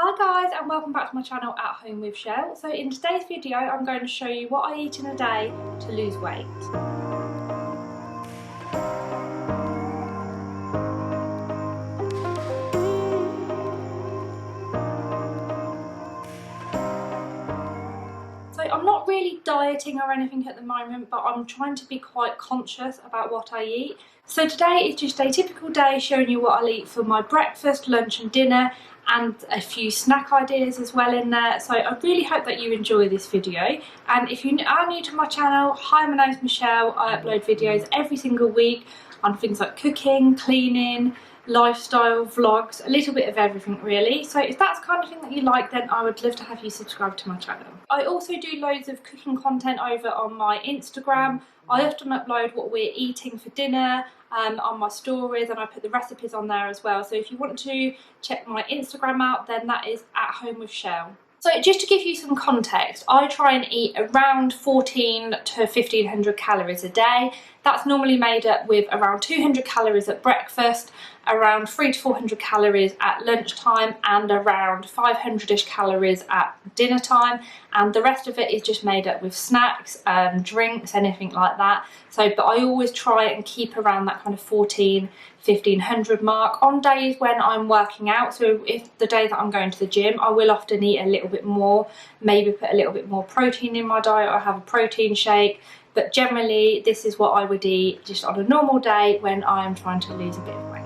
Hi guys, and welcome back to my channel At Home with Chelle. So in today's video I'm going to show you what I eat in a day to lose weight. So I'm not really dieting or anything at the moment, but I'm trying to be quite conscious about what I eat. So today is just a typical day showing you what I'll eat for my breakfast, lunch and dinner, and a few snack ideas as well in there. So I really hope that you enjoy this video. And if you are new to my channel, hi, my name's Michelle. I upload videos every single week on things like cooking, cleaning, lifestyle, vlogs, a little bit of everything really. So if that's the kind of thing that you like, then I would love to have you subscribe to my channel. I also do loads of cooking content over on my Instagram. I often upload what we're eating for dinner on my stories, and I put the recipes on there as well. So if you want to check my Instagram out, then that is At Home with Chelle. So just to give you some context, I try and eat around 14 to 1500 calories a day. That's normally made up with around 200 calories at breakfast, around 300 to 400 calories at lunchtime, and around 500-ish calories at dinner time. And the rest of it is just made up with snacks, drinks, anything like that. So, but I always try and keep around that kind of 1500 mark on days when I'm working out. So if the day that I'm going to the gym, I will often eat a little bit more, maybe put a little bit more protein in my diet or have a protein shake. But generally, this is what I would eat just on a normal day when I'm trying to lose a bit of weight.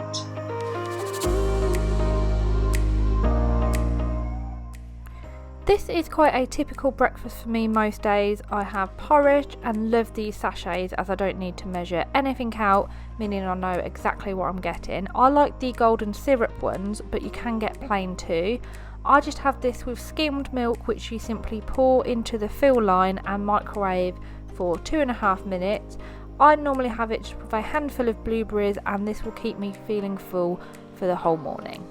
This is quite a typical breakfast for me most days. I have porridge and love these sachets as I don't need to measure anything out, meaning I know exactly what I'm getting. I like the golden syrup ones, but you can get plain too. I just have this with skimmed milk, which you simply pour into the fill line and microwave for 2.5 minutes. I normally have it just with a handful of blueberries, and this will keep me feeling full for the whole morning.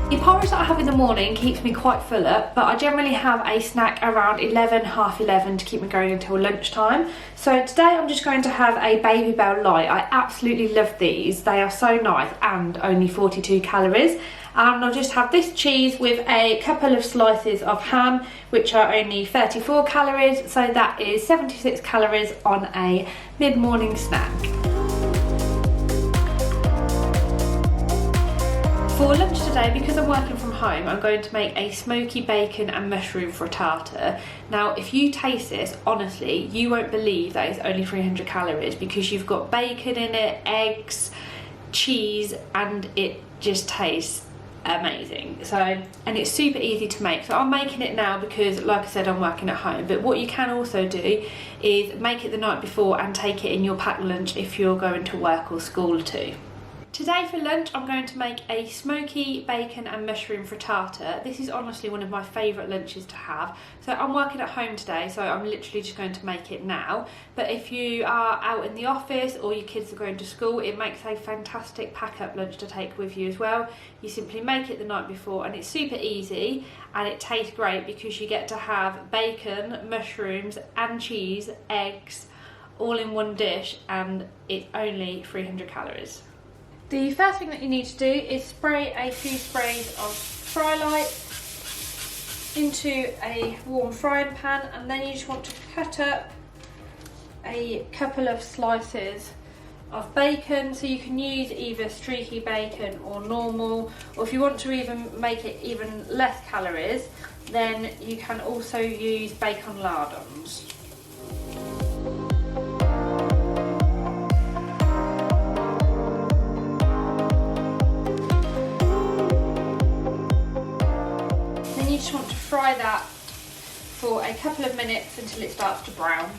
The porridge that I have in the morning keeps me quite full up, but I generally have a snack around 11, half 11 to keep me going until lunchtime. So today I'm just going to have a Baby Bell Light. I absolutely love these. They are so nice and only 42 calories. And I'll just have this cheese with a couple of slices of ham, which are only 34 calories. So that is 76 calories on a mid-morning snack. For lunch today, because I'm working from home, I'm going to make a smoky bacon and mushroom frittata. Now, if you taste this, honestly, you won't believe that it's only 300 calories because you've got bacon in it, eggs, cheese, and it just tastes amazing. So, and it's super easy to make. So I'm making it now because, like I said, I'm working at home. But what you can also do is make it the night before and take it in your packed lunch if you're going to work or school too. Today for lunch I'm going to make a smoky bacon and mushroom frittata. This is honestly one of my favourite lunches to have. So I'm working at home today, so I'm literally just going to make it now. But if you are out in the office or your kids are going to school, it makes a fantastic pack-up lunch to take with you as well. You simply make it the night before and it's super easy and it tastes great because you get to have bacon, mushrooms and cheese, eggs all in one dish, and it's only 300 calories. The first thing that you need to do is spray a few sprays of Fry Light into a warm frying pan, and then you just want to cut up a couple of slices of bacon. So you can use either streaky bacon or normal, or if you want to even make it even less calories, then you can also use bacon lardons. You just want to fry that for a couple of minutes until it starts to brown.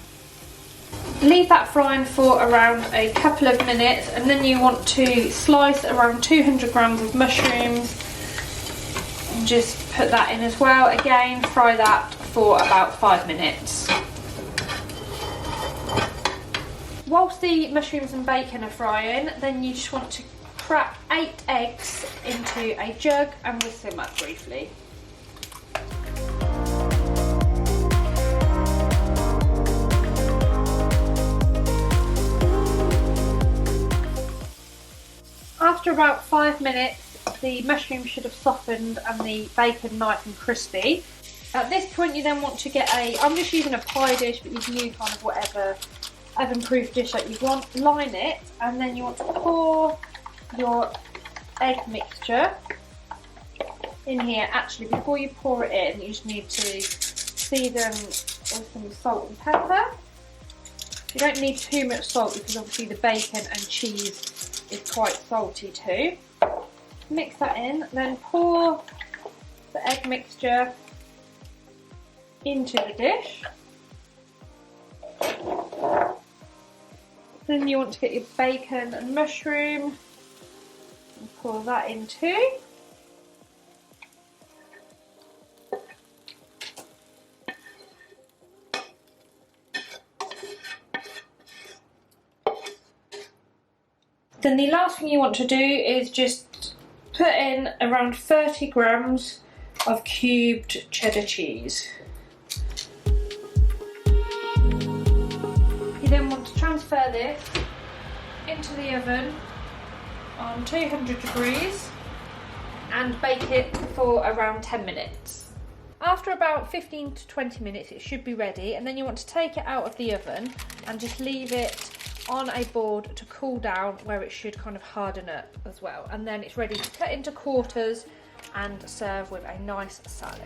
Leave that frying for around a couple of minutes, and then you want to slice around 200 grams of mushrooms and just put that in as well. Again, fry that for about 5 minutes. Whilst the mushrooms and bacon are frying, then you just want to crack 8 eggs into a jug and whisk them up briefly. after about 5 minutes, the mushroom should have softened and the bacon nice and crispy. At this point you then want to get I'm just using a pie dish, but you can use kind of whatever oven-proof dish that you want. Line it, and then you want to pour your egg mixture in here. Actually, before you pour it in, you just need to season with some salt and pepper. You don't need too much salt because obviously the bacon and cheese is quite salty too. Mix that in, then pour the egg mixture into the dish. Then you want to get your bacon and mushroom and pour that in too. Then the last thing you want to do is just put in around 30 grams of cubed cheddar cheese. You then want to transfer this into the oven on 200 degrees and bake it for around 10 minutes. After about 15 to 20 minutes it should be ready, and then you want to take it out of the oven and just leave it on a board to cool down, where it should kind of harden up as well, and then it's ready to cut into quarters and serve with a nice salad.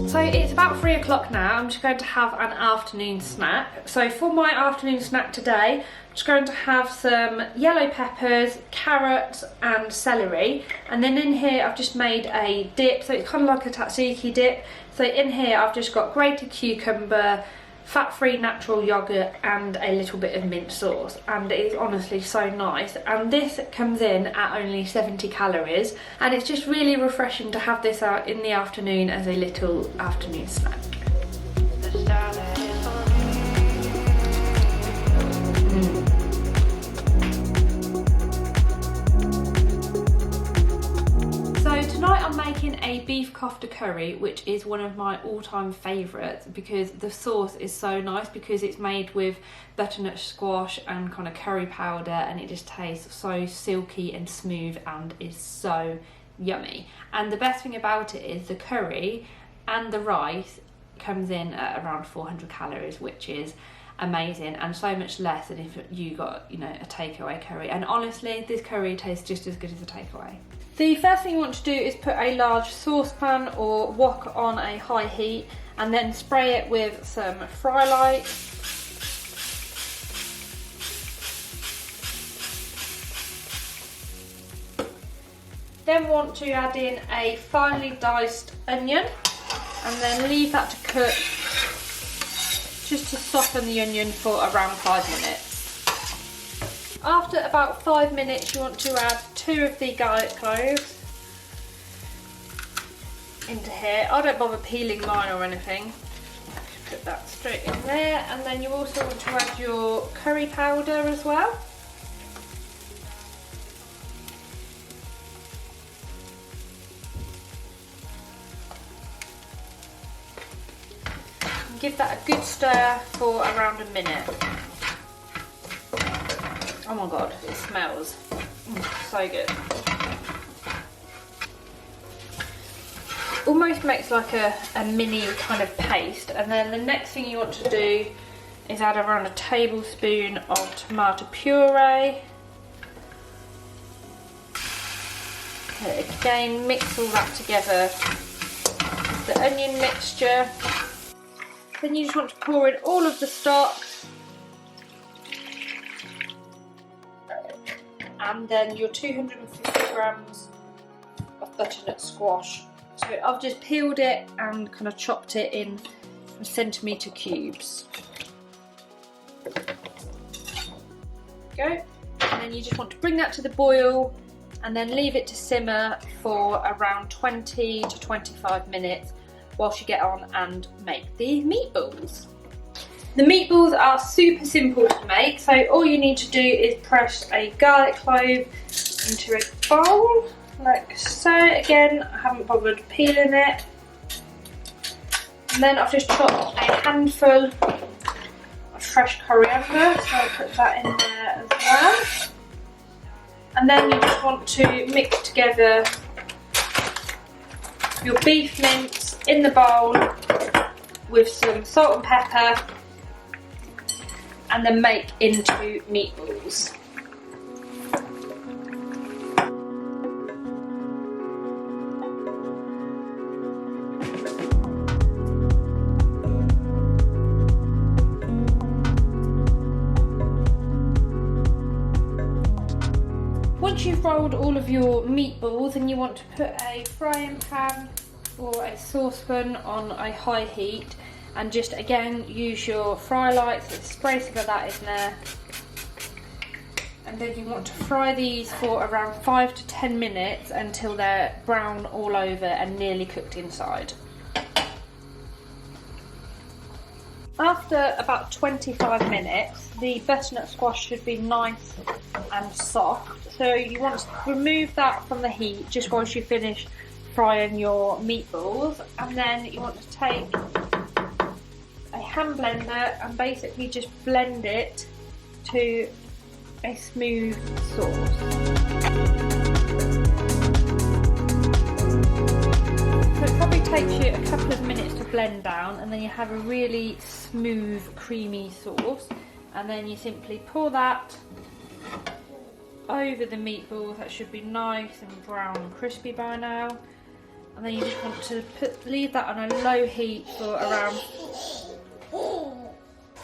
So it's about 3 o'clock now. I'm just going to have an afternoon snack. So for my afternoon snack today, I'm just going to have some yellow peppers, carrots and celery. And then in here I've just made a dip, so it's kind of like a tzatziki dip. So in here I've just got grated cucumber, fat-free natural yogurt and a little bit of mint sauce, and it is honestly so nice. And this comes in at only 70 calories, and it's just really refreshing to have this out in the afternoon as a little afternoon snack. So tonight I'm making a beef kofta curry, which is one of my all-time favourites because the sauce is so nice, because it's made with butternut squash and kind of curry powder, and it just tastes so silky and smooth and is so yummy. And the best thing about it is the curry and the rice comes in at around 400 calories, which is amazing, and so much less than if you got, you know, a takeaway curry. And honestly, this curry tastes just as good as a takeaway. The first thing you want to do is put a large saucepan or wok on a high heat, and then spray it with some fry light. Then want to add in a finely diced onion, and then leave that to cook, just to soften the onion for around 5 minutes. After about 5 minutes, you want to add 2 of the garlic cloves into here. I don't bother peeling mine or anything. Just put that straight in there, and then you also want to add your curry powder as well. And give that a good stir for around a minute. Oh my god, it smells so good. Almost makes like a mini kind of paste, and then the next thing you want to do is add around a tablespoon of tomato puree. Okay, again, mix all that together with the onion mixture. Then you just want to pour in all of the stock, and then your 250 grams of butternut squash. So I've just peeled it and kind of chopped it in centimetre cubes. Go. And then you just want to bring that to the boil and then leave it to simmer for around 20 to 25 minutes whilst you get on and make the meatballs. The meatballs are super simple to make, so all you need to do is press a garlic clove into a bowl, like so. Again, I haven't bothered peeling it. And then I've just chopped a handful of fresh coriander, so I'll put that in there as well. And then you just want to mix together your beef mince in the bowl with some salt and pepper, and then make into meatballs. Once you've rolled all of your meatballs, and you want to put a frying pan or a saucepan on a high heat, and just again use your fry lights, spray some of that in there, and then you want to fry these for around 5 to 10 minutes until they're brown all over and nearly cooked inside. After about 25 minutes, the butternut squash should be nice and soft, so you want to remove that from the heat just whilst you finish frying your meatballs, and then you want to take a hand blender and basically just blend it to a smooth sauce. So it probably takes you a couple of minutes to blend down, and then you have a really smooth creamy sauce, and then you simply pour that over the meatballs. That should be nice and brown and crispy by now. And then you just want to leave that on a low heat for around...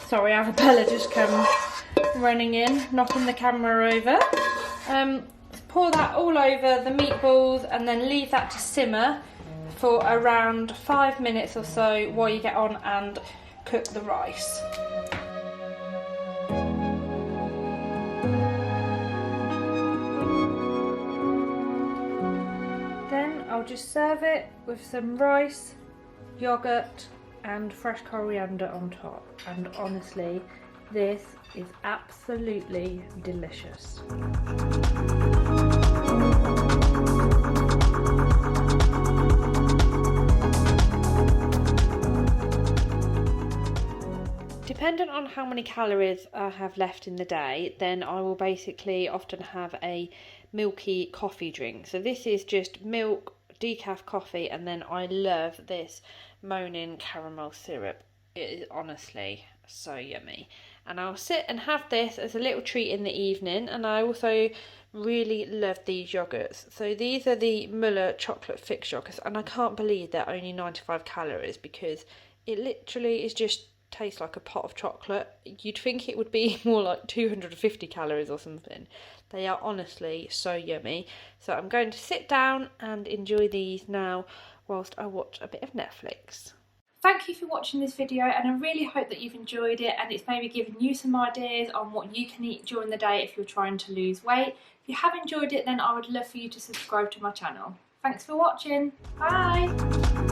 Sorry, Arabella just come running in, knocking the camera over. Pour that all over the meatballs, and then leave that to simmer for around 5 minutes or so while you get on and cook the rice. Then I'll just serve it with some rice, yogurt and fresh coriander on top, and honestly this is absolutely delicious. Dependent on how many calories I have left in the day, then I will basically often have a milky coffee drink. So this is just milk, decaf coffee, and then I love this Monin caramel syrup. It is honestly so yummy. And I'll sit and have this as a little treat in the evening. And I also really love these yogurts. So these are the Muller chocolate fix yogurts, and I can't believe they're only 95 calories because it literally is just tastes like a pot of chocolate. You'd think it would be more like 250 calories or something. They are honestly so yummy. So I'm going to sit down and enjoy these now whilst I watch a bit of Netflix. Thank you for watching this video, and I really hope that you've enjoyed it and it's maybe given you some ideas on what you can eat during the day if you're trying to lose weight. If you have enjoyed it, then I would love for you to subscribe to my channel. Thanks for watching. Bye!